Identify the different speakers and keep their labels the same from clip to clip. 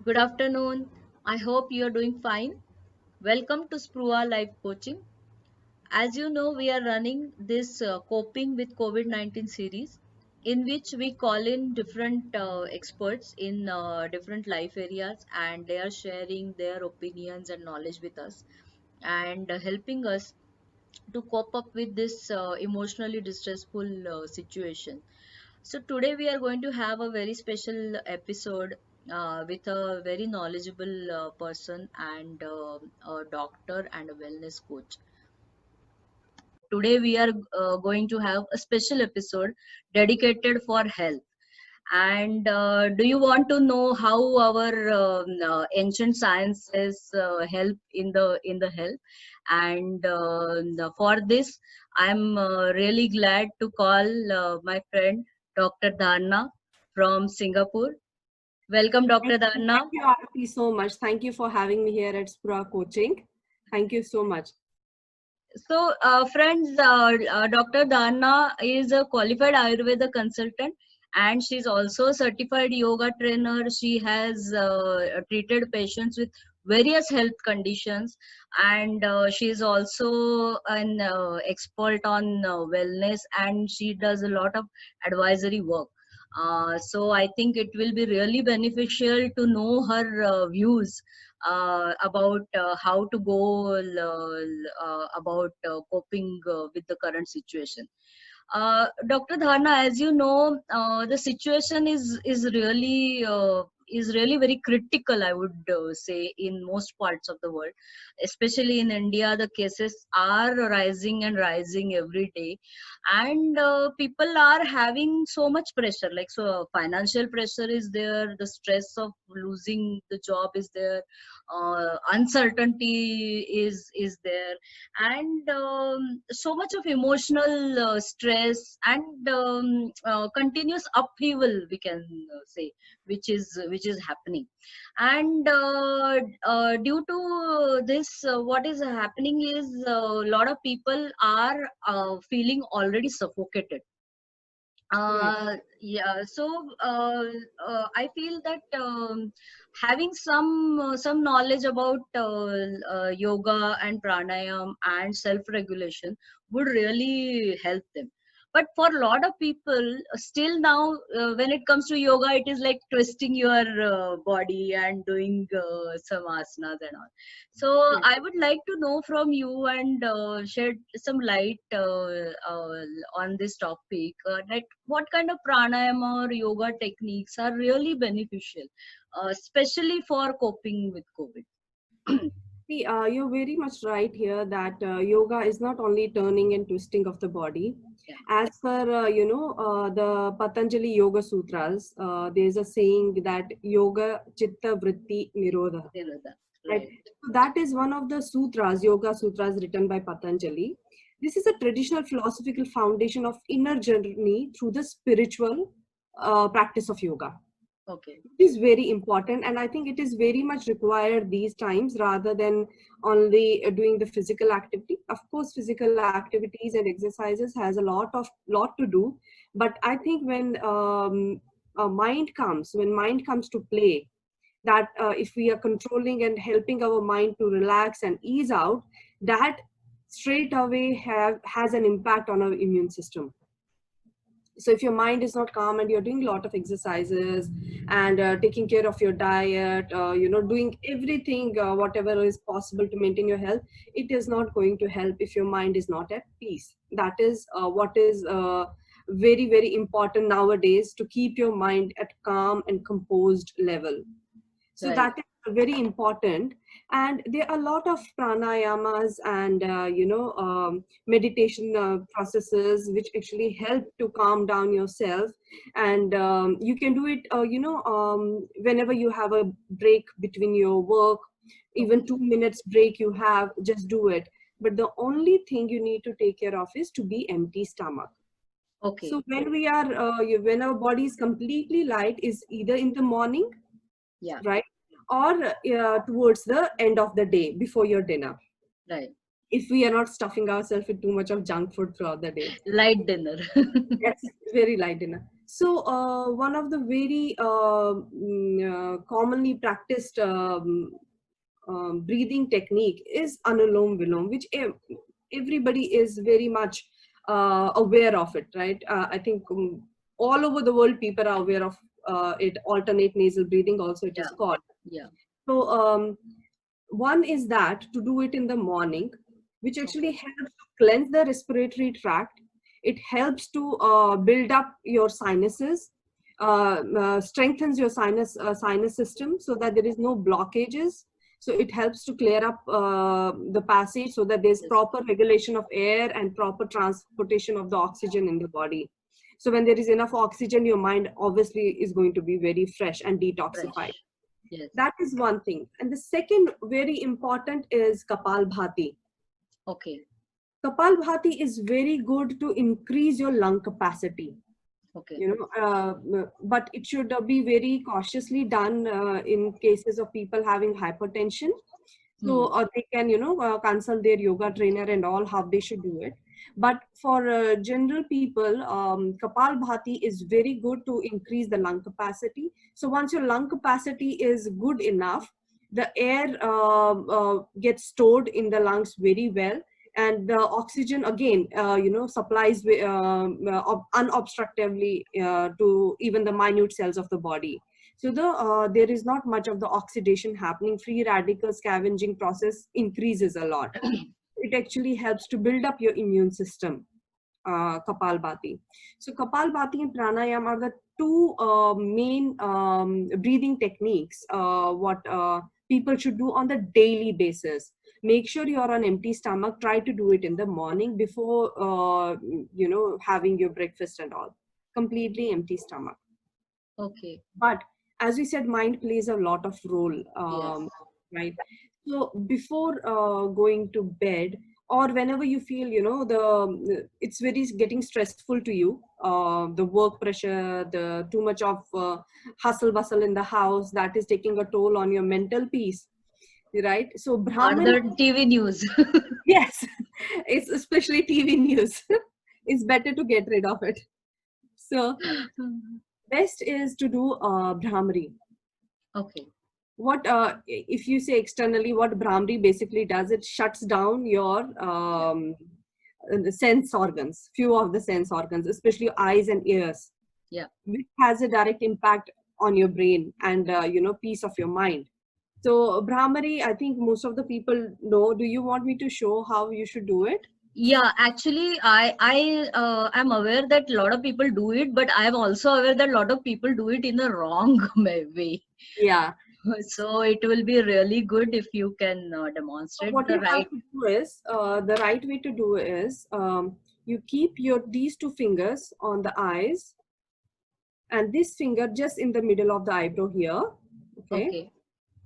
Speaker 1: Good afternoon. I hope you are doing fine. Welcome to Sprua Life Coaching. As you know, we are running this Coping with COVID 19 series in which we call in different experts in different life areas, and they are sharing their opinions and knowledge with us and helping us to cope up with this emotionally distressful situation. So today we are going to have a very special episode with a very knowledgeable person and a doctor and a wellness coach. Today we are going to have a special episode dedicated for health. And do you want to know how our ancient sciences help in the health? And for this, I'm really glad to call my friend Dr. Dharna from Singapore. Welcome, Dr.
Speaker 2: Thank
Speaker 1: Dharna.
Speaker 2: you, Aarti, so much. Thank you for having me here at Spura Coaching. Thank you so much.
Speaker 1: So, friends, Dr. Dharna is a qualified Ayurveda consultant and she's also a certified yoga trainer. She has treated patients with various health conditions, and she's also an expert on wellness, and she does a lot of advisory work. So I think it will be really beneficial to know her views about how to go about coping with the current situation. Dr. Dharna, as you know, the situation is really very critical. I would say in most parts of the world, especially in India, the cases are rising and rising every day, and people are having so much pressure. Like so, financial pressure is there, the stress of losing the job is there, uncertainty is there, and so much of emotional stress and continuous upheaval, we can say, which is happening. And due to this, what is happening is a lot of people are feeling already suffocated.
Speaker 2: Right.
Speaker 1: Yeah, so I feel that having some knowledge about yoga and pranayam and self regulation would really help them. But for a lot of people, still now, when it comes to yoga, it is like twisting your body and doing some asanas and all. So
Speaker 2: Right.
Speaker 1: I would like to know from you and shed some light on this topic. That what kind of pranayama or yoga techniques are really beneficial, especially for coping with COVID.
Speaker 2: See, you're very much right here that yoga is not only turning and twisting of the body.
Speaker 1: Yeah,
Speaker 2: As per, the Patanjali Yoga Sutras, there's a saying that yoga chitta vritti nirodha.
Speaker 1: Nirodha,
Speaker 2: Right.
Speaker 1: right.
Speaker 2: So that is one of the sutras, yoga sutras written by Patanjali. This is a traditional philosophical foundation of inner journey through the spiritual practice of yoga.
Speaker 1: Okay.
Speaker 2: It is very important, and I think it is very much required these times rather than only doing the physical activity. Of course, physical activities and exercises has a lot to do, but I think when mind comes to play, that if we are controlling and helping our mind to relax and ease out, that straight away has an impact on our immune system. So if your mind is not calm and you're doing a lot of exercises and taking care of your diet, doing everything whatever is possible to maintain your health, it is not going to help if your mind is not at peace. That is what is very very important nowadays, to keep your mind at calm and composed level. So
Speaker 1: Right.
Speaker 2: that is very important. And there are a lot of pranayamas and meditation processes which actually help to calm down yourself. And you can do it whenever you have a break between your work, even
Speaker 1: Okay.
Speaker 2: 2 minutes break you have, just do it. But the only thing you need to take care of is to be empty stomach. So
Speaker 1: Okay.
Speaker 2: when we are when our body is completely light, is either in the morning,
Speaker 1: Yeah.
Speaker 2: right, or towards the end of the day before your dinner.
Speaker 1: Right.
Speaker 2: if we are not stuffing ourselves with too much of junk food throughout the day.
Speaker 1: Light dinner.
Speaker 2: Yes, very light dinner. So one of the very commonly practiced breathing technique is Anulom Vilom, which everybody is very much aware of it, right? I think all over the world people are aware of it. Alternate nasal breathing also it is
Speaker 1: Yeah.
Speaker 2: called.
Speaker 1: Yeah.
Speaker 2: So one is that to do it in the morning, which actually
Speaker 1: Okay.
Speaker 2: helps to cleanse the respiratory tract. It helps to build up your sinuses, strengthens your sinus system so that there is no blockages. So it helps to clear up the passage so that there's
Speaker 1: Yes.
Speaker 2: proper regulation of air and proper transportation of the oxygen in the body. So when there is enough oxygen, your mind obviously is going to be very fresh and detoxified.
Speaker 1: Fresh. Yes.
Speaker 2: That is one thing. And the second very important is Kapalbhati.
Speaker 1: Okay.
Speaker 2: Kapalbhati is very good to increase your lung capacity.
Speaker 1: Okay.
Speaker 2: But it should be very cautiously done in cases of people having hypertension. So they can, consult their yoga trainer and all how they should do it. But for general people, Kapalbhati is very good to increase the lung capacity. So once your lung capacity is good enough, the air gets stored in the lungs very well, and the oxygen again supplies unobstructively to even the minute cells of the body. So there is not much of the oxidation happening. Free radical scavenging process increases a lot. It actually helps to build up your immune system. Kapalbhati. So Kapalbhati and pranayam are the two main breathing techniques what people should do on the daily basis. Make sure you're on empty stomach. Try to do it in the morning before having your breakfast and all. Completely empty stomach.
Speaker 1: Okay.
Speaker 2: But as we said, mind plays a lot of role,
Speaker 1: Yes.
Speaker 2: right? So before going to bed, or whenever you feel it's very getting stressful to you, the work pressure, the too much of hustle bustle in the house, that is taking a toll on your mental peace, right? So
Speaker 1: Or
Speaker 2: Brahman,
Speaker 1: the TV news.
Speaker 2: yes, it's especially TV news. It's better to get rid of it. So best is to do Brahmari.
Speaker 1: Okay.
Speaker 2: What if you say externally, what Brahmari basically does, it shuts down your
Speaker 1: Yeah.
Speaker 2: the sense organs, few of the sense organs, especially eyes and ears,
Speaker 1: Yeah.
Speaker 2: which has a direct impact on your brain and peace of your mind. So Brahmari, I think most of the people know. Do you want me to show how you should do it?
Speaker 1: Yeah, actually, I am aware that a lot of people do it, but I am also aware that a lot of people do it in a wrong way.
Speaker 2: Yeah.
Speaker 1: So it will be really good if you can
Speaker 2: So
Speaker 1: demonstrate
Speaker 2: what
Speaker 1: the
Speaker 2: you have
Speaker 1: right.
Speaker 2: to do is, the right way to do is, you keep these two fingers on the eyes, and this finger just in the middle of the eyebrow here. Okay.
Speaker 1: Okay.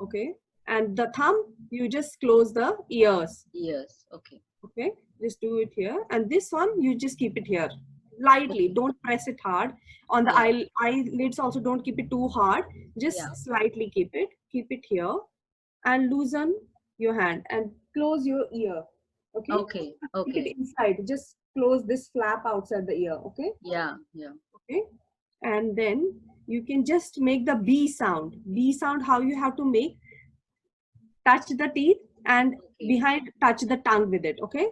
Speaker 2: Okay. And the thumb, you just close the ears.
Speaker 1: Yes. Okay.
Speaker 2: Okay. Just do it here. And this one, you just keep it here. Lightly.
Speaker 1: Okay.
Speaker 2: Don't press it hard. On the
Speaker 1: Yeah.
Speaker 2: eyelids also, don't keep it too hard.
Speaker 1: Yeah.
Speaker 2: Just slightly keep it. Keep it here. And loosen your hand. And close your ear. Okay.
Speaker 1: Okay.
Speaker 2: Keep it
Speaker 1: Okay.
Speaker 2: inside. Just close this flap outside the ear. Okay.
Speaker 1: Yeah. Yeah.
Speaker 2: Okay. And then you can just make the B sound. B sound, how you have to make, touch the teeth and
Speaker 1: Okay.
Speaker 2: behind touch the tongue with it. Okay.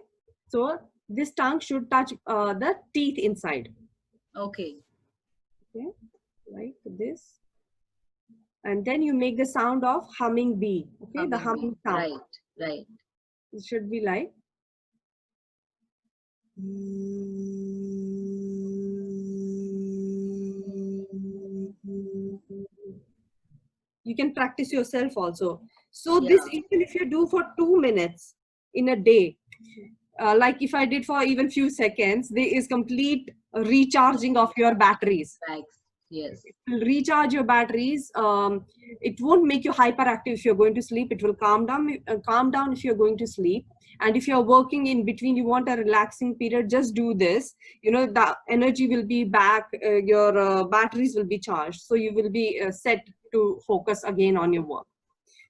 Speaker 2: So this tongue should touch the teeth inside.
Speaker 1: Okay.
Speaker 2: Okay. Like this. And then you make the sound of humming bee. Okay. The
Speaker 1: Humming bee.
Speaker 2: humming sound.
Speaker 1: Right. Right.
Speaker 2: It should be like. You can practice yourself also. So
Speaker 1: Yeah.
Speaker 2: this, even if you do for 2 minutes in a day, like if I did for even few seconds, there is complete recharging of your batteries.
Speaker 1: Bags. Yes.
Speaker 2: It will recharge your batteries. It won't make you hyperactive if you're going to sleep. It will calm down if you're going to sleep. And if you're working in between, you want a relaxing period, just do this. The energy will be back. Your batteries will be charged. So you will be set to focus again on your work.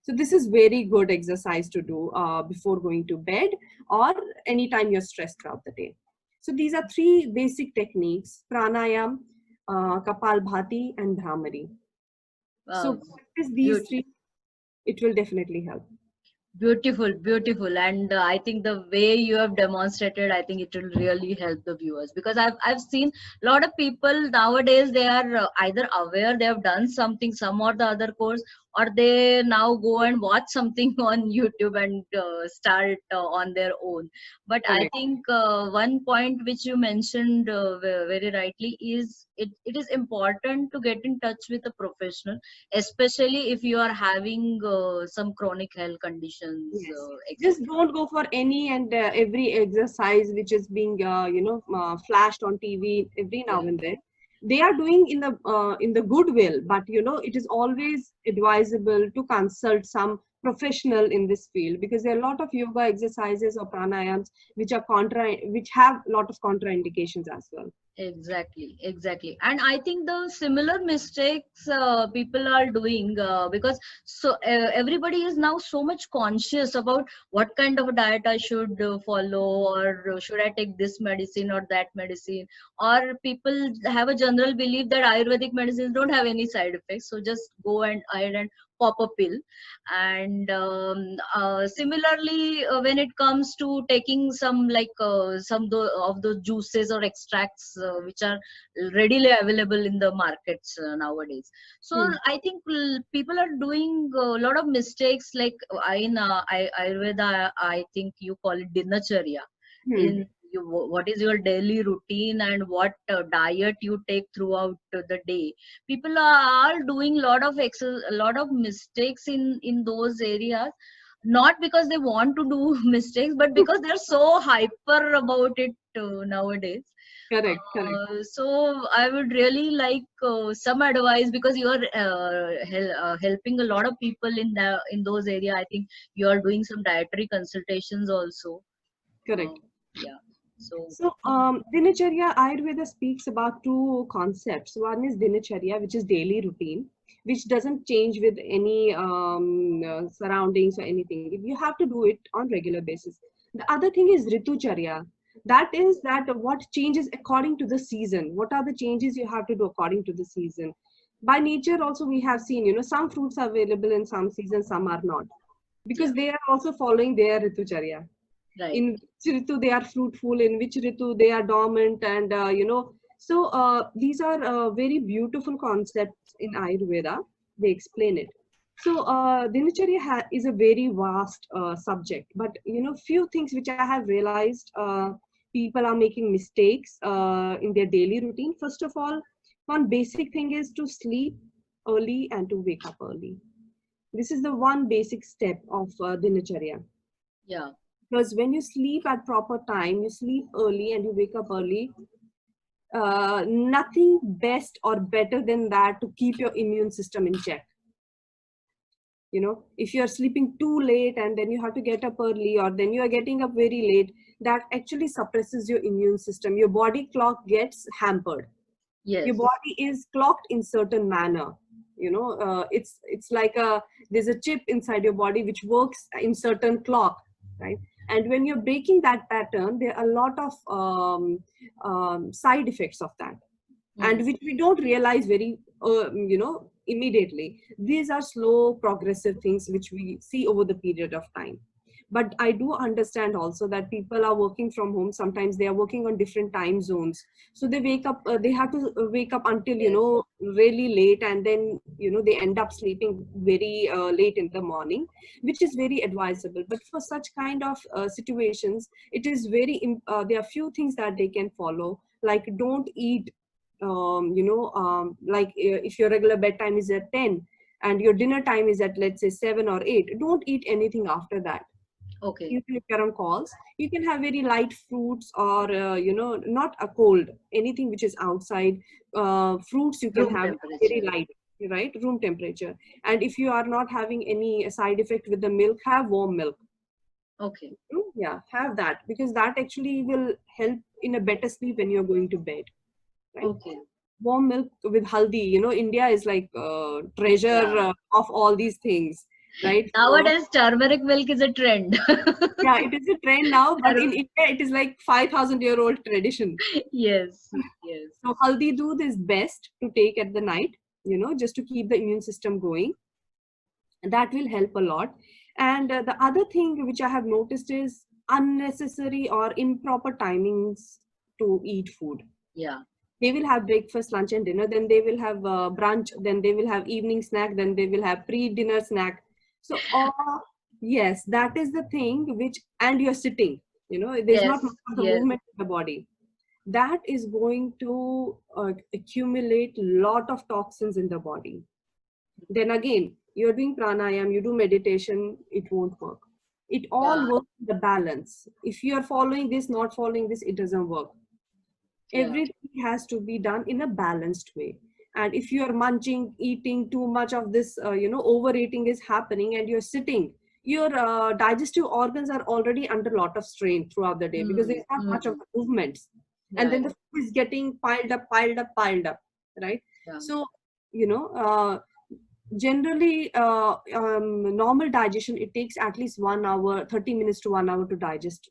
Speaker 2: So this is very good exercise to do before going to bed or anytime you're stressed throughout the day. So these are three basic techniques: pranayam, kapalbhati, and bhramari. So
Speaker 1: Wow.
Speaker 2: practice these three, it will definitely help.
Speaker 1: Beautiful, beautiful, and I think the way you have demonstrated, I think it will really help the viewers, because I've seen a lot of people nowadays. They are either aware they have done something, some or the other course, or they now go and watch something on YouTube and start on their own. But I
Speaker 2: Correct.
Speaker 1: think one point which you mentioned very rightly is it is important to get in touch with a professional, especially if you are having some chronic health conditions,
Speaker 2: Yes.
Speaker 1: etc.
Speaker 2: Just don't go for any and every exercise which is being, flashed on TV every now
Speaker 1: Yeah,
Speaker 2: and then. They are doing in the goodwill, but it is always advisable to consult some professional in this field, because there are a lot of yoga exercises or pranayams which have a lot of contraindications as well.
Speaker 1: exactly, exactly. And I think the similar mistakes people are doing, because everybody is now so much conscious about what kind of a diet I should follow, or should I take this medicine or that medicine, or people have a general belief that Ayurvedic medicines don't have any side effects, so just go and ahead and pop a pill. And similarly, when it comes to taking some, like of those juices or extracts which are readily available in the markets nowadays, so
Speaker 2: Hmm.
Speaker 1: I think people are doing a lot of mistakes, like Ayurveda, I think you call it dinacharya.
Speaker 2: Hmm.
Speaker 1: In you, what is your daily routine, and what diet you take throughout the day. People are doing a lot of mistakes in those areas, not because they want to do mistakes, but because they're so hyper about it nowadays.
Speaker 2: Correct. Correct.
Speaker 1: So I would really like some advice, because you are helping a lot of people in those areas. I think you are doing some dietary consultations also. uh,
Speaker 2: Correct.
Speaker 1: yeah, so
Speaker 2: So, Dinacharya, Ayurveda speaks about two concepts. One is Dinacharya, which is daily routine, which doesn't change with any surroundings or anything. You have to do it on regular basis. The other thing is Ritucharya. That is that what changes according to the season. What are the changes you have to do according to the season? By nature, also we have seen, some fruits are available in some seasons, some are not,
Speaker 1: yeah,
Speaker 2: because they are also following their Ritucharya.
Speaker 1: right.
Speaker 2: In which ritu they are fruitful, in which ritu they are dormant, and so these are very beautiful concepts in Ayurveda. They explain it. So dinacharya is a very vast subject, but few things which I have realized people are making mistakes in their daily routine. First of all, one basic thing is to sleep early and to wake up early. This is the one basic step of dinacharya,
Speaker 1: Yeah,
Speaker 2: because when you sleep at proper time, you sleep early and you wake up early, nothing best or better than that to keep your immune system in check. If you're sleeping too late and then you have to get up early, or then you are getting up very late, that actually suppresses your immune system. Your body clock gets hampered. Your
Speaker 1: yes,
Speaker 2: body is clocked in certain manner. It's like there's a chip inside your body which works in certain clock, right? And when you're breaking that pattern, there are a lot of side effects of that, and
Speaker 1: mm,
Speaker 2: which we don't realize very immediately. These are slow progressive things which we see over the period of time. But I do understand also that people are working from home. Sometimes they are working on different time zones, so they wake up they have to wake up until
Speaker 1: yes,
Speaker 2: really late, and then they end up sleeping very late in the morning, which is very advisable. But for such kind of situations, it is there are few things that they can follow, like don't eat like if your regular bedtime is at 10 and your dinner time is at, let's say, 7 or 8, don't eat anything after that.
Speaker 1: okay.
Speaker 2: Even if you're on calls, you can have very light fruits, or not a cold, anything which is outside. Fruits you can
Speaker 1: Room
Speaker 2: have very
Speaker 1: temperature.
Speaker 2: light, right, room temperature. And if you are not having any side effect with the milk, have warm milk.
Speaker 1: Okay,
Speaker 2: Yeah, have that, because that actually will help in a better sleep when you're going to bed, right?
Speaker 1: okay.
Speaker 2: Warm milk with haldi. India is like treasure
Speaker 1: Yeah,
Speaker 2: of all these things. right? So,
Speaker 1: Nowadays, turmeric milk is a trend.
Speaker 2: yeah, it is a trend now, but in
Speaker 1: Tur-
Speaker 2: India, it is like 5,000-year-old tradition.
Speaker 1: yes, yes.
Speaker 2: So haldi doodh is best to take at the night, just to keep the immune system going. That will help a lot. And the other thing which I have noticed is unnecessary or improper timings to eat food.
Speaker 1: Yeah,
Speaker 2: They will have breakfast, lunch, and dinner. Then they will have brunch. Then they will have evening snack. Then they will have pre-dinner snack. So, yes, that is the thing which, and you're sitting. There's
Speaker 1: yes,
Speaker 2: not much of the
Speaker 1: yes.
Speaker 2: movement in the body. That is going to accumulate lot of toxins in the body. Then again, you're doing pranayam, you do meditation, it won't work. It
Speaker 1: Yeah,
Speaker 2: all works in the balance. If you are following this, not following this, it doesn't work.
Speaker 1: yeah,
Speaker 2: Everything has to be done in a balanced way. And if you are munching, eating too much of this, overeating is happening, and you're sitting, your digestive organs are already under a lot of strain throughout the day because
Speaker 1: mm,
Speaker 2: there's not much of
Speaker 1: mm.
Speaker 2: the movements. And
Speaker 1: Yeah,
Speaker 2: then the food is getting piled up, piled up, piled up, right?
Speaker 1: yeah,
Speaker 2: So, you know, generally, normal digestion, it takes at least 1 hour, 30 minutes to 1 hour to digest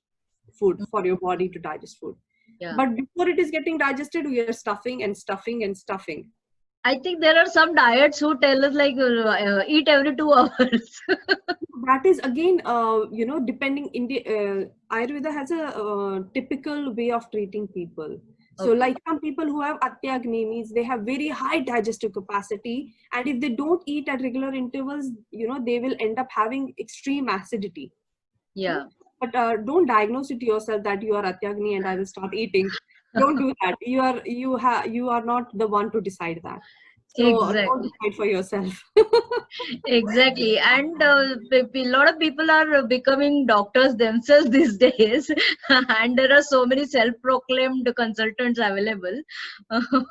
Speaker 2: food,
Speaker 1: mm,
Speaker 2: for your body to digest food.
Speaker 1: yeah.
Speaker 2: But before it is getting digested, we are stuffing and stuffing and stuffing.
Speaker 1: I think there are some diets who tell us like eat every 2 hours.
Speaker 2: That is again, depending. Ayurveda has a typical way of treating people. So,
Speaker 1: Okay.
Speaker 2: like some people who have atyagni, means they have very high digestive capacity, and if they don't eat at regular intervals, they will end up having extreme acidity. Hmm?
Speaker 1: Yeah.
Speaker 2: But don't diagnose it yourself that you are atyagni and I will start eating. Don't do that. You are not the one to decide that. So don't
Speaker 1: Exactly.
Speaker 2: decide for yourself.
Speaker 1: Exactly. And a lot of people are becoming doctors themselves these days. And there are so many self-proclaimed consultants available.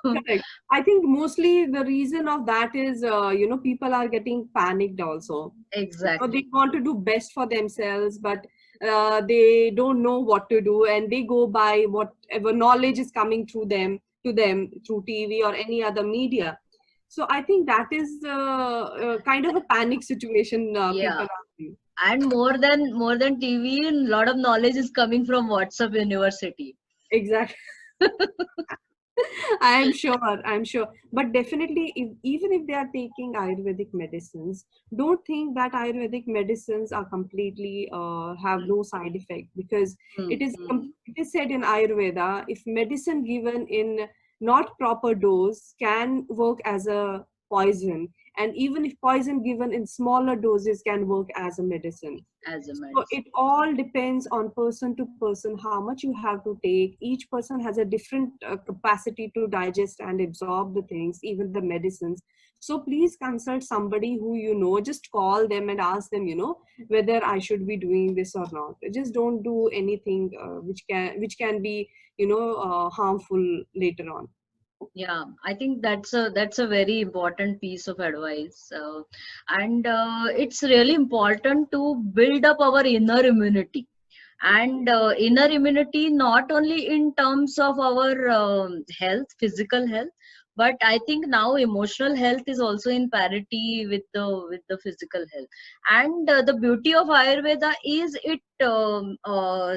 Speaker 2: Correct. I think mostly the reason of that is, people are getting panicked also. They
Speaker 1: Exactly.
Speaker 2: want to do best for themselves, but they don't know what to do, and they go by whatever knowledge is coming through them to them through TV or any other media. So I think that is kind of a panic situation people
Speaker 1: Yeah.
Speaker 2: are in.
Speaker 1: And more than TV, a lot of knowledge is coming from WhatsApp University.
Speaker 2: Exactly. I'm sure. But definitely, even if they are taking Ayurvedic medicines, don't think that Ayurvedic medicines are completely have no side effect, because
Speaker 1: Mm,
Speaker 2: it is
Speaker 1: mm.
Speaker 2: it is said in Ayurveda, if medicine given in not proper dose can work as a poison, and even if poison given in smaller doses can work as a medicine.
Speaker 1: As a
Speaker 2: So
Speaker 1: medicine.
Speaker 2: it all depends on person to person how much you have to take. Each person has a different capacity to digest and absorb the things, even the medicines. So please consult somebody who you know. Just call them and ask them, whether I should be doing this or not. Just don't do anything which can be, harmful later on.
Speaker 1: Yeah, I think that's a very important piece of advice, and it's really important to build up our inner immunity. And inner immunity not only in terms of our health, physical health, but I think now emotional health is also in parity with the physical health. And the beauty of Ayurveda is it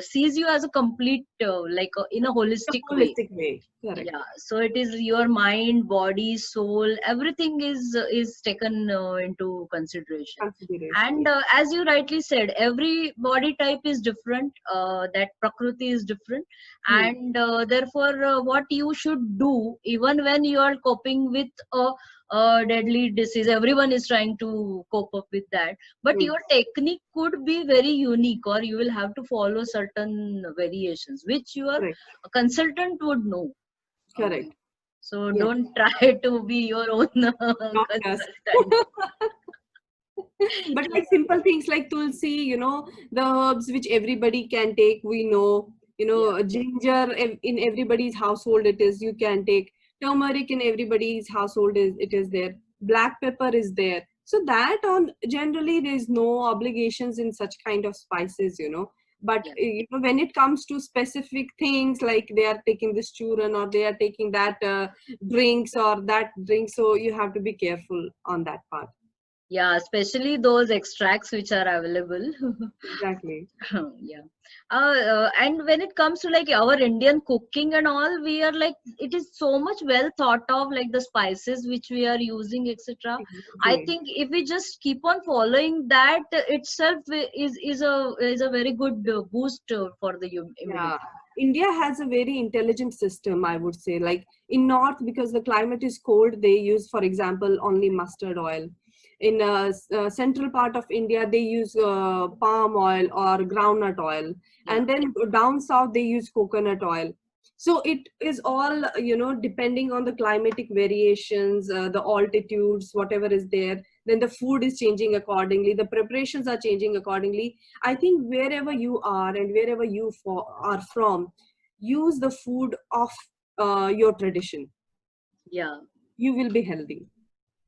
Speaker 1: sees you as a complete, like in a
Speaker 2: A
Speaker 1: holistic way.
Speaker 2: holistic way. Correct.
Speaker 1: Yeah, so it is your mind, body, soul, everything is taken into consideration.
Speaker 2: Consideration.
Speaker 1: And as you rightly said, every body type is different, that prakriti is different.
Speaker 2: Hmm.
Speaker 1: And therefore what you should do, even when you are coping with a deadly disease, everyone is trying to cope up with that, but
Speaker 2: Hmm.
Speaker 1: your technique could be very unique, or you will have to follow certain variations which your
Speaker 2: Correct.
Speaker 1: consultant would know.
Speaker 2: Correct.
Speaker 1: So
Speaker 2: Yes.
Speaker 1: don't try to be your own
Speaker 2: Doctors.
Speaker 1: consultant.
Speaker 2: But like simple things like tulsi, the herbs which everybody can take, we know,
Speaker 1: Yeah,
Speaker 2: ginger in everybody's household, it is, you can take turmeric in everybody's household, it is there, black pepper is there. So that on generally there's no obligations in such kind of spices, but
Speaker 1: yeah,
Speaker 2: when it comes to specific things, like they are taking this churn or they are taking that drinks or that drink, so you have to be careful on that part.
Speaker 1: Yeah, especially those extracts which are available.
Speaker 2: Exactly.
Speaker 1: Yeah. And when it comes to like our Indian cooking and all, we are like, it is so much well thought of, like the spices which we are using, etc. I
Speaker 2: Exactly.
Speaker 1: think if we just keep on following that itself is a very good boost for the
Speaker 2: Yeah.
Speaker 1: immunity.
Speaker 2: India has a very intelligent system, I would say. Like in North, because the climate is cold, they use, for example, only mustard oil. In central part of India, they use palm oil or groundnut oil.
Speaker 1: Yeah.
Speaker 2: And then down south, they use coconut oil. So it is all, depending on the climatic variations, the altitudes, whatever is there. Then the food is changing accordingly. The preparations are changing accordingly. I think wherever you are and wherever you are from, use the food of your tradition.
Speaker 1: Yeah.
Speaker 2: You will be healthy.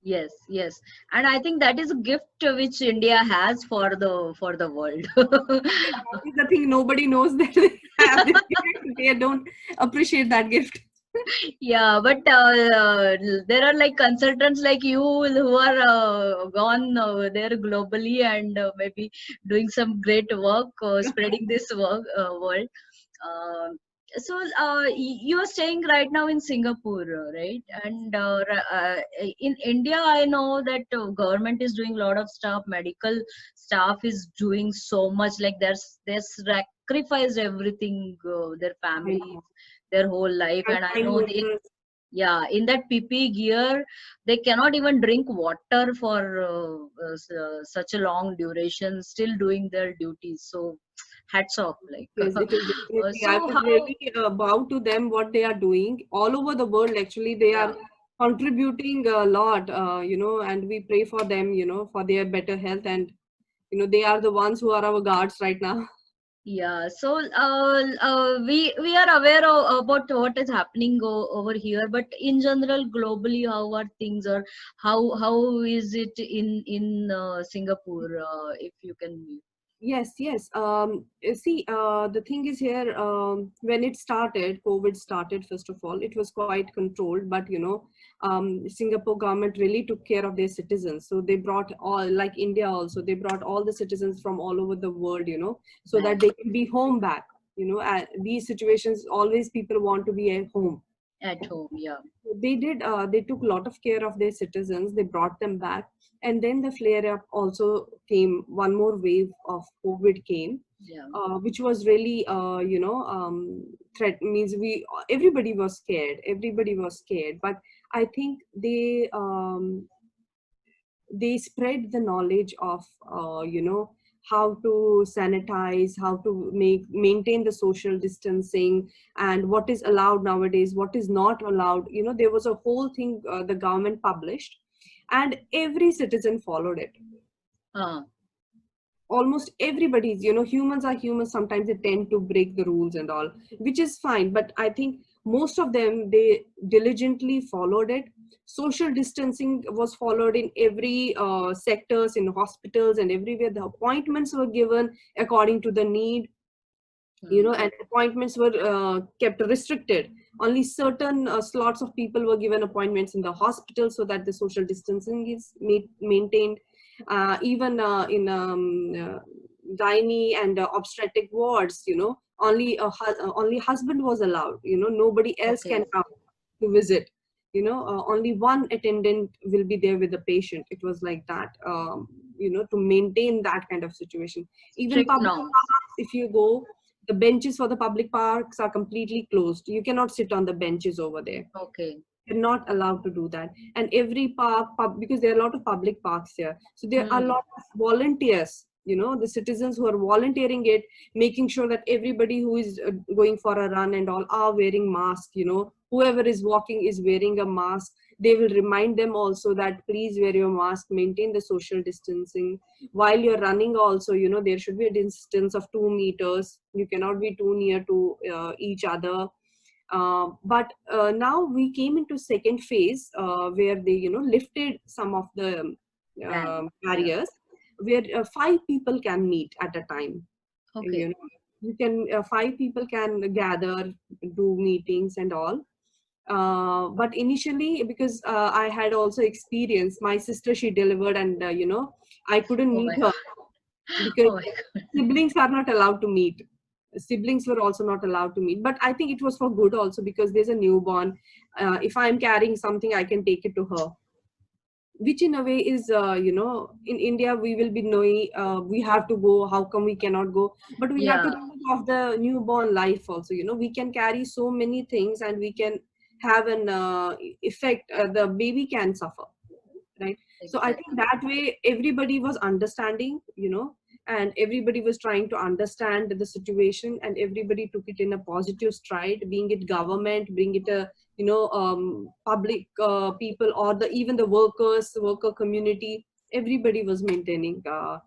Speaker 1: Yes, yes. And I think that is a gift which India has for the world.
Speaker 2: That is the thing, nobody knows that they have this gift. They don't appreciate that gift.
Speaker 1: Yeah, but there are like consultants like you who are gone there globally and maybe doing some great work, spreading this world. Uh, you are staying right now in Singapore, right? And in India, I know that government is doing a lot of stuff. Medical staff is doing so much. Like there's sacrificed everything, their
Speaker 2: I
Speaker 1: families,
Speaker 2: know.
Speaker 1: their whole life, and I
Speaker 2: Frontline
Speaker 1: know they,
Speaker 2: workers.
Speaker 1: yeah, in that PPE gear they cannot even drink water for such a long duration, still doing their duties. So hats off, like
Speaker 2: It is definitely. I
Speaker 1: so
Speaker 2: would
Speaker 1: how,
Speaker 2: really bow to them what they are doing all over the world. Actually, they
Speaker 1: yeah.
Speaker 2: are contributing a lot, and we pray for them, for their better health. And, they are the ones who are our guards right now.
Speaker 1: Yeah, so we are aware about what is happening over here, but in general, globally, how are things, or how is it in Singapore? If you can,
Speaker 2: Yes, yes. See, the thing is here, when it started, COVID started, first of all, it was quite controlled, but Singapore government really took care of their citizens. So they brought all, like India also, they brought all the citizens from all over the world, so
Speaker 1: back
Speaker 2: that they can be home back. These situations, always people want to be at home.
Speaker 1: at home? Yeah,
Speaker 2: They did, they took a lot of care of their citizens, they brought them back. And then the flare up also came, one more wave of COVID came,
Speaker 1: yeah.
Speaker 2: which was really, threat, means everybody was scared, but I think they spread the knowledge of, how to sanitize, how to maintain the social distancing, and what is allowed nowadays, what is not allowed. There was a whole thing, the government published, and every citizen followed it.
Speaker 1: Uh,
Speaker 2: Almost everybody's, humans are humans, sometimes they tend to break the rules and all, which is fine, but I think most of them, they diligently followed it. Social distancing was followed in every sectors, in hospitals and everywhere. The appointments were given according to the need, and appointments were kept restricted. Only certain slots of people were given appointments in the hospital, so that the social distancing is maintained. Even in gynae and obstetric wards, only husband was allowed. Nobody else can
Speaker 1: okay,
Speaker 2: come to visit. Only one attendant will be there with the patient. It was like that, to maintain that kind of situation. Even
Speaker 1: strict
Speaker 2: public
Speaker 1: norms.
Speaker 2: parks, if you go, the benches for the public parks are completely closed. You cannot sit on the benches over there.
Speaker 1: Okay.
Speaker 2: You're not allowed to do that. And every because there are a lot of public parks here, so there are a
Speaker 1: Hmm.
Speaker 2: lot of volunteers, the citizens who are volunteering it, making sure that everybody who is going for a run and all are wearing masks. Whoever is walking is wearing a mask. They will remind them also that please wear your mask, maintain the social distancing. While you're running also, there should be a distance of 2 meters. You cannot be too near to each other. But now we came into second phase, where they lifted some of the
Speaker 1: Ban. Yeah.
Speaker 2: barriers, where 5 people can meet at a time.
Speaker 1: Okay.
Speaker 2: you know you can 5 people can gather, do meetings and all. But initially, because I had also experienced, my sister, she delivered, and I couldn't
Speaker 1: Oh
Speaker 2: meet
Speaker 1: my
Speaker 2: her
Speaker 1: God.
Speaker 2: because
Speaker 1: Oh my God.
Speaker 2: siblings are not allowed to meet. Siblings were also not allowed to meet, but I think it was for good also, because there's a newborn. If I'm carrying something, I can take it to her, which in a way is, in India we will be knowing, we have to go, how come we cannot go? But we have to
Speaker 1: Yeah,
Speaker 2: think of the newborn life also. We can carry so many things, and we can have an effect, the baby can suffer, right? So I think
Speaker 1: exactly.
Speaker 2: that way everybody was understanding, and everybody was trying to understand the situation, and everybody took it in a positive stride, being it government, being it a public people, or the even the worker community. Everybody was maintaining the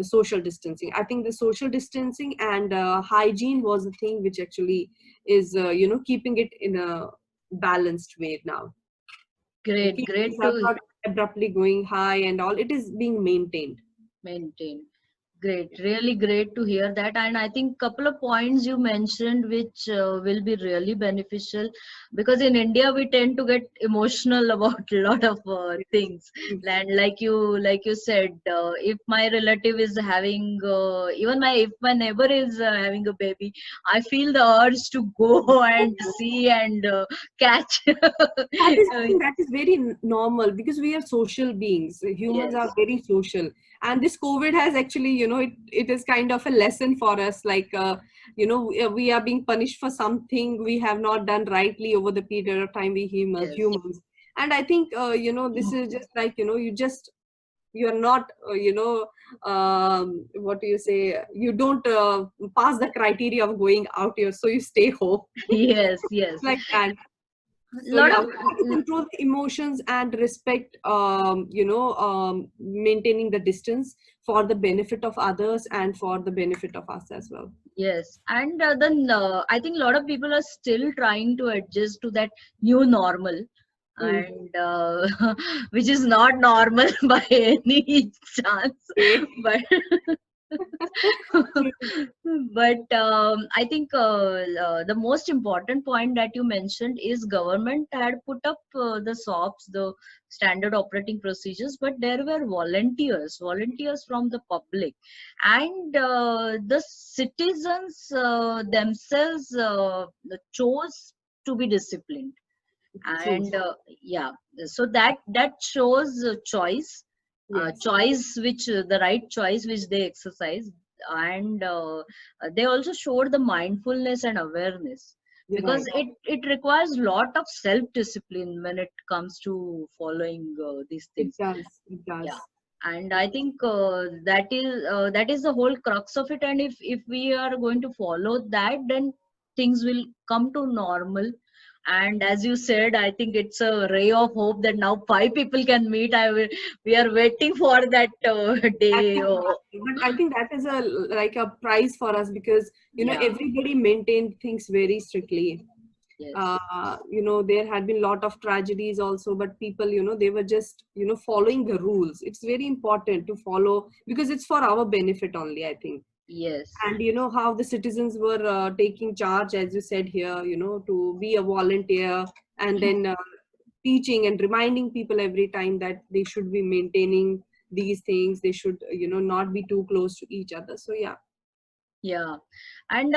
Speaker 2: social distancing. I think the social distancing and hygiene was the thing which actually is keeping it in a balanced way now. The
Speaker 1: Great,
Speaker 2: cases
Speaker 1: great
Speaker 2: are
Speaker 1: to
Speaker 2: not abruptly going high and all. It is being maintained.
Speaker 1: maintain. Great, really great to hear that. And I think couple of points you mentioned which will be really beneficial, because in India we tend to get emotional about a lot of things. And like you said, if my relative is having, even my if my neighbor is having a baby, I feel the urge to go and see and catch.
Speaker 2: That is, I think that is very normal, because we are social beings. Humans are
Speaker 1: Yes,
Speaker 2: very social, and this COVID has actually, it is kind of a lesson for us. Like, we are being punished for something we have not done rightly over the period of time. We
Speaker 1: yes,
Speaker 2: humans, and I think, this is just like, you're not, what do you say? You don't pass the criteria of going out here, so you stay home.
Speaker 1: yes, yes.
Speaker 2: Like that. So
Speaker 1: Lot
Speaker 2: yeah,
Speaker 1: of
Speaker 2: we have to control the emotions and respect, maintaining the distance for the benefit of others and for the benefit of us as well.
Speaker 1: Yes, and then I think a lot of people are still trying to adjust to that new normal,
Speaker 2: Mm.
Speaker 1: and which is not normal by any chance.
Speaker 2: Okay.
Speaker 1: But
Speaker 2: True.
Speaker 1: but I think the most important point that you mentioned is government had put up the SOPs, the standard operating procedures, but there were volunteers from the public, and the citizens themselves chose to be disciplined.
Speaker 2: True.
Speaker 1: And yeah, so that shows
Speaker 2: Yes.
Speaker 1: choice which the right choice which they exercise. And they also showed the mindfulness and awareness,
Speaker 2: You're
Speaker 1: because
Speaker 2: right.
Speaker 1: it requires lot of self discipline when it comes to following these
Speaker 2: It
Speaker 1: things.
Speaker 2: does. It
Speaker 1: Yeah,
Speaker 2: does.
Speaker 1: and I think that is the whole crux of it. And if we are going to follow that, then things will come to normal. And as you said, I think it's a ray of hope that now five people can meet. We are waiting for that
Speaker 2: That
Speaker 1: day.
Speaker 2: can
Speaker 1: Oh,
Speaker 2: happen. But I think that is a like a prize for us, because
Speaker 1: yeah,
Speaker 2: everybody maintained things very strictly.
Speaker 1: yes,
Speaker 2: There had been a lot of tragedies also, but people, they were just, following the rules. It's very important to follow, because it's for our benefit only, I think.
Speaker 1: yes.
Speaker 2: And how the citizens were taking charge, as you said here, to be a volunteer, and then teaching and reminding people every time that they should be maintaining these things. They should, not be too close to each other. So yeah.
Speaker 1: Yeah, and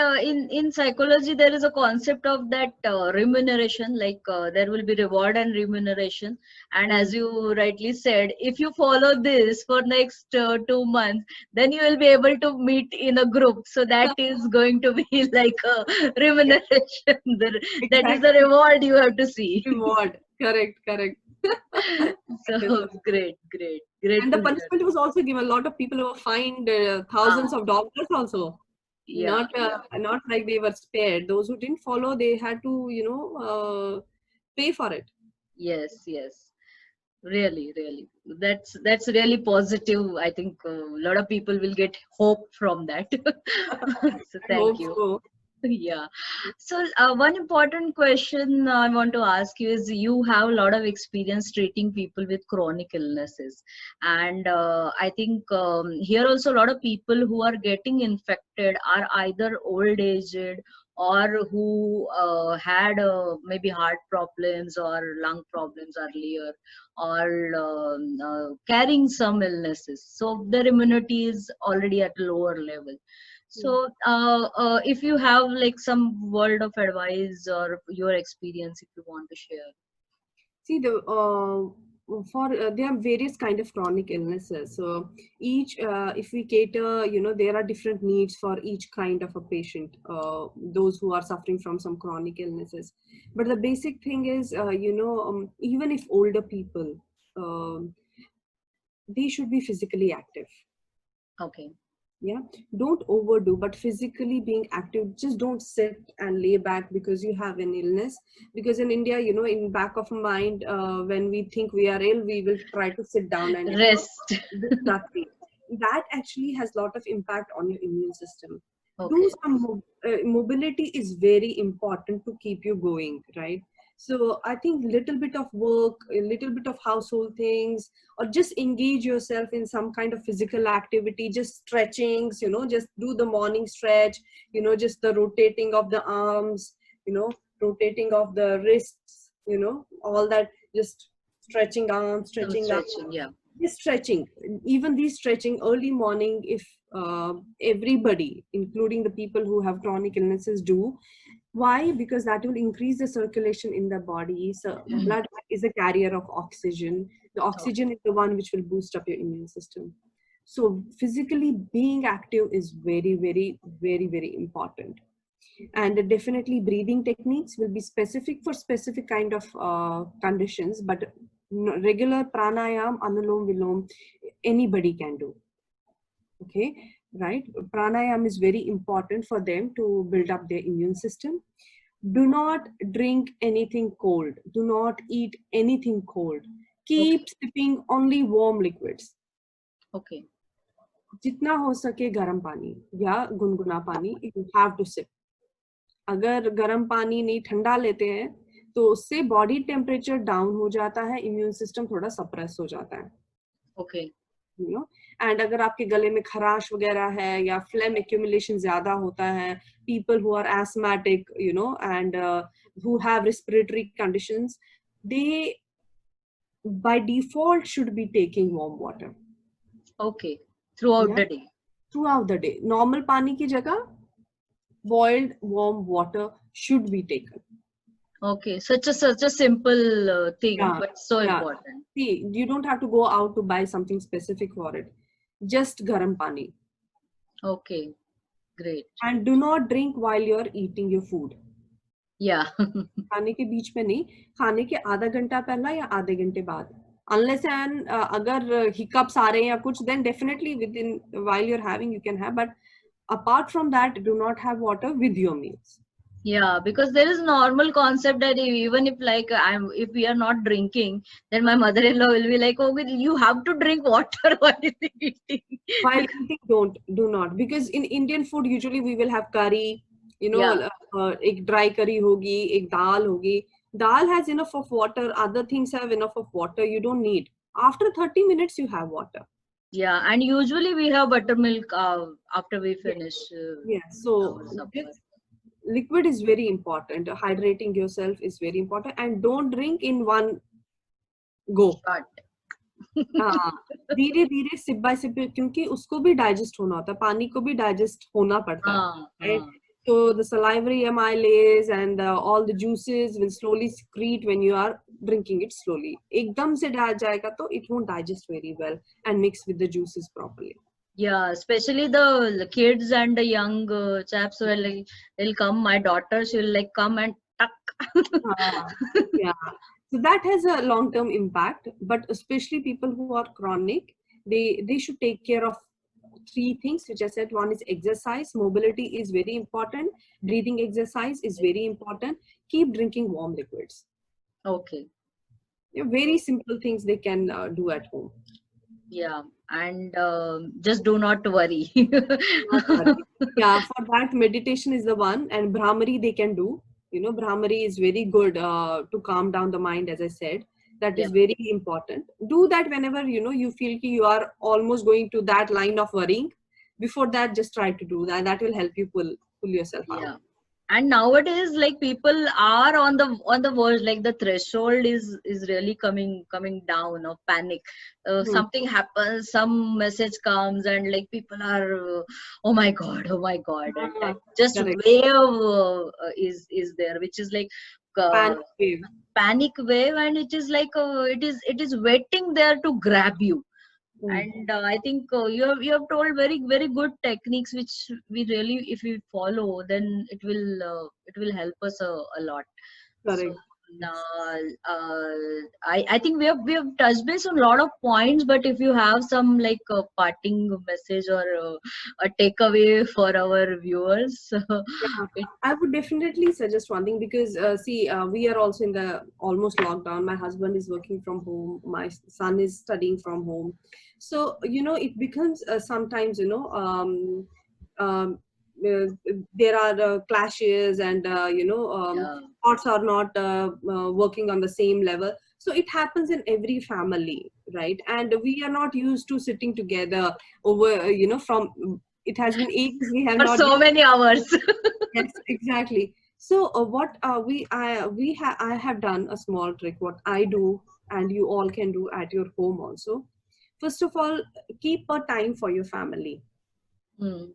Speaker 1: in psychology there is a concept of that remuneration, like there will be reward and remuneration. And
Speaker 2: Mm.
Speaker 1: as you rightly said, if you follow this for next 2 months, then you will be able to meet in a group. So that is going to be like a
Speaker 2: Yeah,
Speaker 1: remuneration. That is the
Speaker 2: exactly.
Speaker 1: reward you have to see.
Speaker 2: Reward. Correct, correct. That is
Speaker 1: So
Speaker 2: the thing.
Speaker 1: great, great, great
Speaker 2: And the
Speaker 1: to hear.
Speaker 2: punishment was also given. A lot of people were fined thousands
Speaker 1: Ah,
Speaker 2: of dollars also.
Speaker 1: yeah,
Speaker 2: Not like they were spared. Those who didn't follow, they had to, pay for it.
Speaker 1: yes, yes. Really, really. That's really positive. I think a lot of people will get hope from that. So
Speaker 2: I
Speaker 1: thank
Speaker 2: hope
Speaker 1: you.
Speaker 2: so.
Speaker 1: Yeah. So one important question I want to ask you is, you have a lot of experience treating people with chronic illnesses, and I think here also a lot of people who are getting infected are either old aged or who had maybe heart problems or lung problems earlier, or carrying some illnesses, so their immunity is already at lower level.
Speaker 2: Yeah.
Speaker 1: So if you have like some word of advice or your experience, if you want to share.
Speaker 2: See, for there are various kind of chronic illnesses. So each, if we cater, there are different needs for each kind of a patient. Those who are suffering from some chronic illnesses, but the basic thing is, even if older people, um, they should be physically active.
Speaker 1: Okay.
Speaker 2: Yeah, don't overdo, but physically being active. Just don't sit and lay back because you have an illness. Because in India, in back of mind, when we think we are ill, we will try to sit down and
Speaker 1: Rest.
Speaker 2: do nothing. That actually has a lot of impact on your immune system. Do
Speaker 1: Okay.
Speaker 2: some mobility is very important to keep you going, right? So I think little bit of work, a little bit of household things, or just engage yourself in some kind of physical activity, just stretchings, just do the morning stretch, just the rotating of the arms, rotating of the wrists, all that, just stretching arms,
Speaker 1: Some
Speaker 2: stretching arms,
Speaker 1: stretching, yeah.
Speaker 2: just stretching. Even these stretching early morning, if everybody, including the people who have chronic illnesses, do. Why? Because that will increase the circulation in the body. So blood is a carrier of oxygen. The
Speaker 1: Okay.
Speaker 2: oxygen is the one which will boost up your immune system. So physically being active is very, very, very, very important. And definitely breathing techniques will be specific for specific kind of conditions, but regular pranayam, anulom vilom, anybody can do. Okay, right? Pranayam is very important for them to build up their immune system. Do not drink anything cold. Do not eat anything cold.
Speaker 1: Okay.
Speaker 2: Keep sipping only warm liquids.
Speaker 1: Okay.
Speaker 2: जितना हो सके गर्म पानी या गुनगुना पानी, you have to sip. अगर गर्म पानी नहीं, ठंडा लेते हैं, तो उससे बॉडी टेम्परेचर डाउन हो जाता है, इम्यून सिस्टम थोड़ा सप्रेस हो जाता है.
Speaker 1: Okay.
Speaker 2: एंड अगर आपके गले में खराश वगैरह है या फ्लेम एक्यूमुलेशन ज्यादा होता है, people who are asthmatic, and who have respiratory conditions, they by default should be taking warm water.
Speaker 1: Okay. Throughout
Speaker 2: Yeah,
Speaker 1: the day.
Speaker 2: throughout the day. Normal पानी की जगह boiled warm water should be taken.
Speaker 1: Okay. Such a simple thing,
Speaker 2: Yeah,
Speaker 1: but so
Speaker 2: yeah.
Speaker 1: important.
Speaker 2: See, you don't have to go out to buy something specific for it. Just garam pani.
Speaker 1: Okay. Great.
Speaker 2: And do not drink while you're eating your food.
Speaker 1: Yeah.
Speaker 2: खाने के बीच में नहीं, खाने के आधा घंटा पहला या आधे घंटे बाद. Unless and अगर hiccups आ रहे हैं या कुछ, then definitely within while you're having you can have. But apart from that, do not have water with your meals.
Speaker 1: Yeah, because there is normal concept that even if like if we are not drinking, then my mother-in-law will be like, "Oh, well, you have to drink water while eating."
Speaker 2: While eating, do not, because in Indian food usually we will have curry,
Speaker 1: Yeah.
Speaker 2: एक dry curry होगी, एक dal होगी. Dal has enough of water. Other things have enough of water. You don't need. After 30 minutes, you have water.
Speaker 1: Yeah, and usually we have buttermilk after we
Speaker 2: Yes.
Speaker 1: finish
Speaker 2: Yes. So
Speaker 1: our supper.
Speaker 2: this liquid is very important. Hydrating yourself is very important, and don't drink in one go.
Speaker 1: But
Speaker 2: हाँ, धीरे धीरे SIP bye SIP, क्योंकि उसको भी digest होना होता है, पानी को भी डाइजेस्ट होना पड़ता है, right? So the salivary amylase and all the juices will slowly secrete when you are drinking it slowly. एकदम से जाएगा तो it won't digest very well and mix with the juices properly.
Speaker 1: yeah, especially the kids and the young chaps will like, they'll come. My daughter, she'll like come and tuck.
Speaker 2: Yeah, so that has a long-term impact, but especially people who are chronic, they should take care of three things which I said. One is exercise. Mobility is very important. Breathing exercise is very important. Keep drinking warm liquids.
Speaker 1: Okay.
Speaker 2: Very simple things they can do at home.
Speaker 1: Yeah, and just do not worry.
Speaker 2: Yeah, for that meditation is the one, and Brahmari they can do. Brahmari is very good to calm down the mind, as I said. That is
Speaker 1: Yeah.
Speaker 2: very important. Do that whenever you feel you are almost going to that line of worrying. Before that, just try to do that. That will help you pull yourself
Speaker 1: Yeah.
Speaker 2: out.
Speaker 1: And nowadays, like, people are on the verge, like the threshold is really coming down of panic.
Speaker 2: Hmm.
Speaker 1: Something happens, some message comes, and like people are, oh my god, oh my god, and
Speaker 2: Ah,
Speaker 1: that just
Speaker 2: correct.
Speaker 1: wave is there, which is like uh,
Speaker 2: Panic wave.
Speaker 1: panic wave, and it is like it is waiting there to grab you.
Speaker 2: Hmm.
Speaker 1: And I think you have told very good techniques, which we really, if we follow, then it will help us a lot. So
Speaker 2: Correct. Yes.
Speaker 1: uh, I think we have touched base on a lot of points, but if you have some like parting message or a takeaway for our viewers,
Speaker 2: Yeah,
Speaker 1: it,
Speaker 2: I would definitely suggest one thing because see, we are also in the almost lockdown. My husband is working from home. My son is studying from home. So it becomes sometimes um, there are clashes and
Speaker 1: yeah,
Speaker 2: thoughts are not working on the same level. So it happens in every family, right? And we are not used to sitting together over from it has been ages we have
Speaker 1: for
Speaker 2: not been.
Speaker 1: so many hours.
Speaker 2: Yes, exactly. So what I have done a small trick. What I do, and you all can do at your home also. First of all, keep a time for your family.
Speaker 1: Hmm.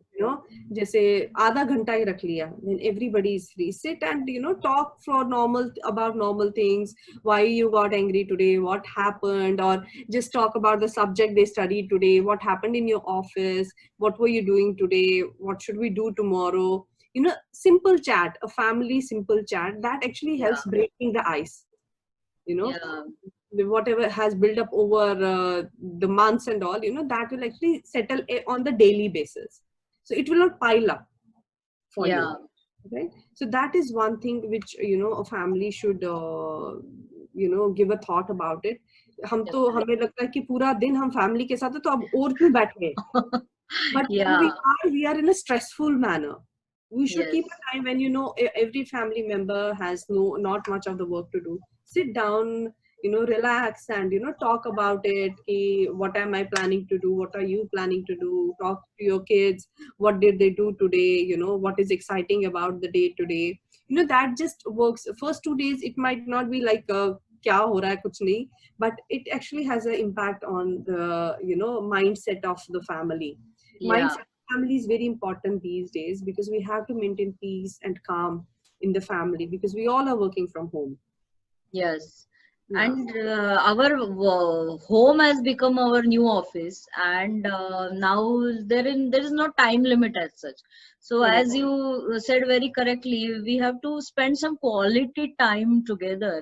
Speaker 2: जैसे आधा घंटा ही रख लिया, then everybody is free, sit and talk for normal about normal things, why you got angry today, what happened, or just talk about the subject they studied today, what happened in your office, what were you doing today, what should we do tomorrow. Simple chat, a family simple chat that actually
Speaker 1: Yeah,
Speaker 2: helps breaking the ice. you know
Speaker 1: yeah,
Speaker 2: Whatever has built up over the months and all, that will actually settle on the daily basis, so it will not pile up for you,
Speaker 1: yeah,
Speaker 2: right? So that is one thing which a family should give a thought about it. हम तो
Speaker 1: definitely.
Speaker 2: हमें लगता है कि पूरा दिन हम family के साथ है तो अब और क्यों बैठे, but when
Speaker 1: Yeah,
Speaker 2: we are in a stressful manner. We should keep
Speaker 1: yes.
Speaker 2: a time when every family member has not much of the work to do. Sit down, relax and talk about it. What am I planning to do? What are you planning to do? Talk to your kids. What did they do today? What is exciting about the day today? That just works. First 2 days it might not be like क्या हो रहा है कुछ नहीं, but it actually has an impact on the mindset of the family.
Speaker 1: Yeah,
Speaker 2: Mindset of family is very important these days because we have to maintain peace and calm in the family because we all are working from home.
Speaker 1: yes.
Speaker 2: Yeah.
Speaker 1: And our home has become our new office, and now there is no time limit as such. So
Speaker 2: Correct.
Speaker 1: as you said very correctly, we have to spend some quality time together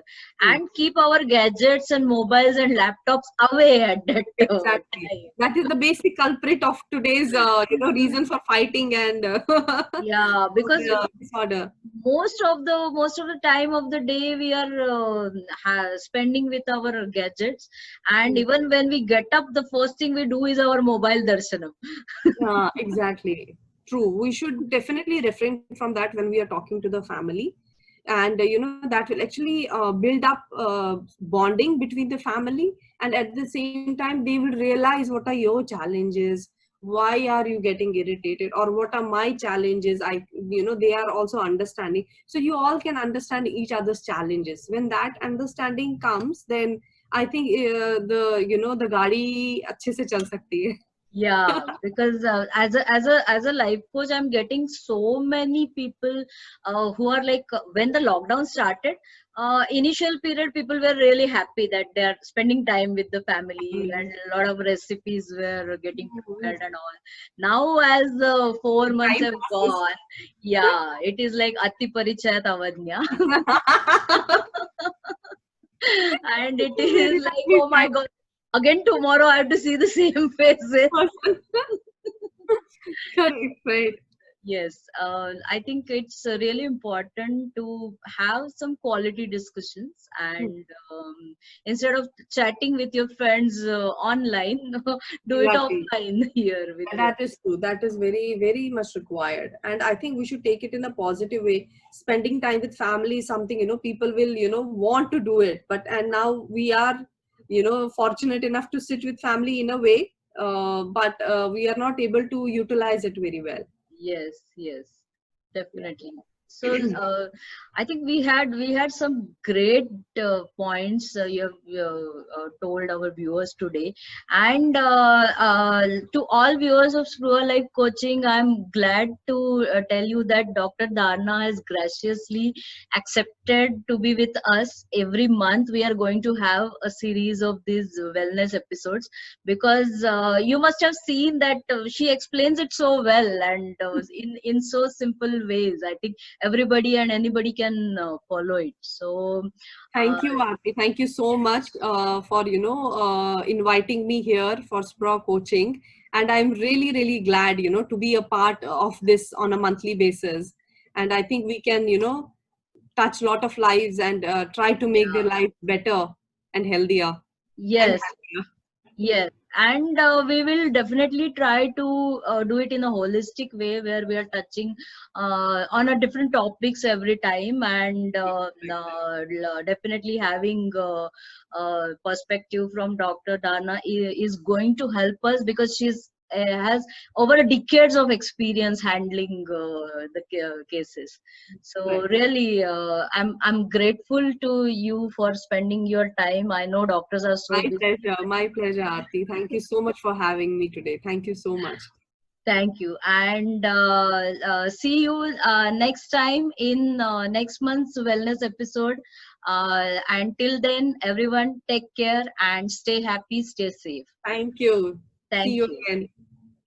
Speaker 2: Hmm.
Speaker 1: and keep our gadgets and mobiles and laptops away at that
Speaker 2: Exactly. That is the basic culprit of today's
Speaker 1: time.
Speaker 2: reason for fighting and
Speaker 1: Yeah, because
Speaker 2: disorder.
Speaker 1: most of the time of the day we are spending with our gadgets, and
Speaker 2: Hmm.
Speaker 1: even when we get up, the first thing we do is our mobile darshanam.
Speaker 2: Exactly. True. We should definitely refrain from that when we are talking to the family. And, that will actually build up bonding between the family. And at the same time, they will realize what are your challenges. Why are you getting irritated? Or what are my challenges? They are also understanding. So you all can understand each other's challenges. When that understanding comes, then I think the gaadi अच्छे से चल सकती है.
Speaker 1: Yeah, because as a life coach, I'm getting so many people who are like, when the lockdown started, initial period people were really happy that they are spending time with the family, and a lot of recipes were getting prepared and all. Now as 4 months
Speaker 2: Time
Speaker 1: have
Speaker 2: passes.
Speaker 1: gone, yeah, it is like Ati Parichayat Avadnya. And it
Speaker 2: Very
Speaker 1: is like,
Speaker 2: lovely
Speaker 1: oh my god, again tomorrow I have to see the same faces.
Speaker 2: person. Correct, right.
Speaker 1: Yes, I think it's really important to have some quality discussions,
Speaker 2: Hmm.
Speaker 1: and instead of chatting with your friends online, do it
Speaker 2: Exactly.
Speaker 1: offline here with your.
Speaker 2: That is true. That is very, very much required. And I think we should take it in a positive way. Spending time with family is something, people will, want to do it. And now we are, fortunate enough to sit with family in a way, but we are not able to utilize it very well.
Speaker 1: Yes, yes,
Speaker 2: Yeah.
Speaker 1: definitely. So I think we had some great points you have told our viewers today, and to all viewers of Spruha Life Coaching, I'm glad to tell you that Dr. Dharna has graciously accepted to be with us every month. We are going to have a series of these wellness episodes because you must have seen that she explains it so well and in so simple ways. I think everybody and anybody can follow it. So uh,
Speaker 2: Thank you, Aarti. Thank you so much for inviting me here for Spro coaching, and I'm really glad to be a part of this on a monthly basis. And I think we can touch a lot of lives and try to make their
Speaker 1: yeah,
Speaker 2: life better and healthier and
Speaker 1: yes,
Speaker 2: happier.
Speaker 1: yes, and we will definitely try to do it in a holistic way where we are touching on a different topics every time, and definitely having perspective from Dr. Dana is going to help us because she's has over decades of experience handling the cases.
Speaker 2: Right.
Speaker 1: So really, I'm grateful to you for spending your time. I know doctors are so busy.
Speaker 2: My pleasure, Aarti. Thank you so much for having me today. Thank you so much.
Speaker 1: Thank you, and see you next time in next month's wellness episode. Until then, everyone take care and stay happy, stay safe.
Speaker 2: Thank you. See
Speaker 1: Thank
Speaker 2: you
Speaker 1: you.
Speaker 2: again.